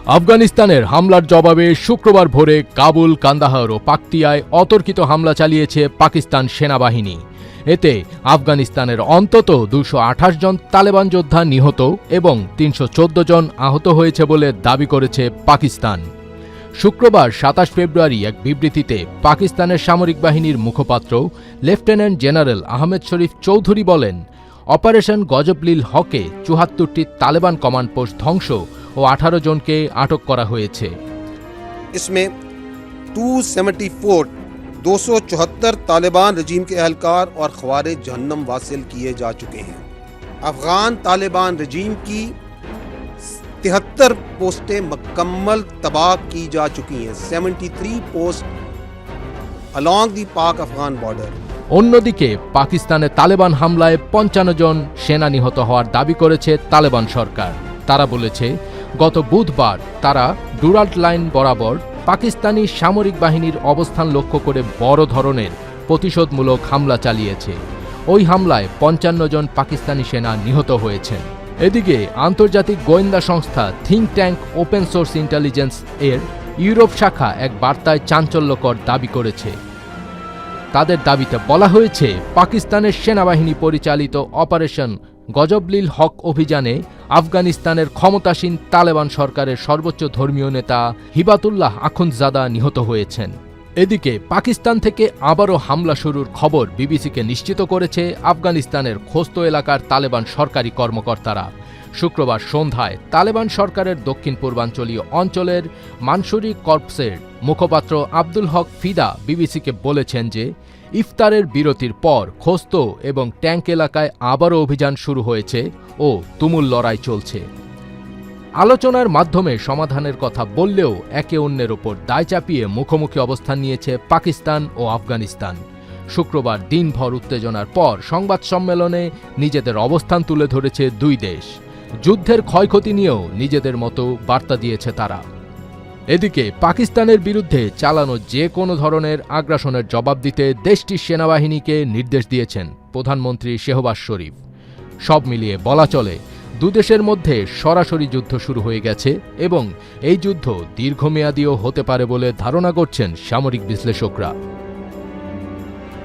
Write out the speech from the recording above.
আফগানিস্তানের হামলার জবাবে শুক্রবার ভোরে কাবুল, কান্দাহার ও পাকতিয়ায় অতর্কিত হামলা চালিয়েছে পাকিস্তান সেনাবাহিনী। এতে আফগানিস্তানের অন্তত ২২৮ জন তালেবান যোদ্ধা নিহত এবং ৩১৪ জন আহত হয়েছে বলে দাবি করেছে পাকিস্তান। শুক্রবার ২৭ ফেব্রুয়ারি এক বিবৃতিতে পাকিস্তানের সামরিক বাহিনীর মুখপাত্র লেফটেন্যান্ট জেনারেল আহমেদ শরীফ চৌধুরী বলেন, অপারেশন গজবলিল হকে ৭৪টি তালেবান কমান্ড পোস্ট ধ্বংস ও ১৮ জনকে আটক করা হয়েছে। इसमें 274 तालिबान रजीम के एहलकार और ख्वारिज जहन्नम वासिल किए जा चुके हैं। अफगान तालिबान रजीम की 73 पोस्टें मुकम्मल तबाह की जा चुकी हैं। 73 पोस्ट अलॉन्ग दी पाक अफगान बॉर्डर। অন্যদিকে পাকিস্তানে তালেবান হামলায় ৫৫ জন সেনা নিহত হওয়ার দাবি করেছে তালেবান সরকার। তারা বলেছে, গত বুধবার তারা ডুরাল্ড লাইন বরাবর পাকিস্তানি সামরিক বাহিনীর অবস্থান লক্ষ্য করে বড় ধরনের প্রতিশোধমূলক হামলা চালিয়েছে। ওই হামলায় ৫৫ জন পাকিস্তানি সেনা নিহত হয়েছেন। এদিকে আন্তর্জাতিক গোয়েন্দা সংস্থা think tank open source intelligence এর ইউরোপ শাখা এক বার্তায় চাঞ্চল্যকর দাবি করেছে। তাদের দাবিতে বলা হয়েছে, পাকিস্তানের সেনাবাহিনী পরিচালিত অপারেশন গজবলিল হক অভিযানে আফগানিস্তানের ক্ষমতাসীন তালেবান সরকারের সর্বোচ্চ ধর্মীয় নেতা হিবাতুল্লাহ আখুনজাদা নিহত হয়েছেন। এদিকে পাকিস্তান থেকে আবারও হামলা শুরুর খবর বিবিসিকে নিশ্চিত করেছে আফগানিস্তানের খোস্ত এলাকার তালেবান সরকারি কর্মকর্তারা। শুক্রবার সন্ধ্যায় তালেবান সরকারের দক্ষিণ পূর্বাঞ্চলীয় অঞ্চলের মানসুরি কর্পসের মুখপাত্র আব্দুল হক ফিদা বিবিসিকে বলেছেন যে ইফতারের বিরতির পর খোস্ত এবং ট্যাঙ্ক এলাকায় আবারও অভিযান শুরু হয়েছে ও তুমুল লড়াই চলছে। আলোচনার মাধ্যমে সমাধানের কথা বললেও একে অন্যের ওপর দায় চাপিয়ে মুখোমুখি অবস্থান নিয়েছে পাকিস্তান ও আফগানিস্তান। শুক্রবার দিনভর উত্তেজনার পর সংবাদ সম্মেলনে নিজেদের অবস্থান তুলে ধরেছে দুই দেশ। যুদ্ধের ক্ষয়ক্ষতি নিয়েও নিজেদের মতো বার্তা দিয়েছে তারা। এদিকে পাকিস্তানের বিরুদ্ধে চালানো যে কোনো ধরনের আগ্রাসনের জবাব দিতে দেশটির সেনাবাহিনীকে নির্দেশ দিয়েছেন প্রধানমন্ত্রী শেহবাজ শরীফ। সব মিলিয়ে বলা চলে, দুদেশের মধ্যে সরাসরি যুদ্ধ শুরু হয়ে গেছে এবং এই যুদ্ধ দীর্ঘমেয়াদীও হতে পারে বলে ধারণা করছেন সামরিক বিশ্লেষকরা।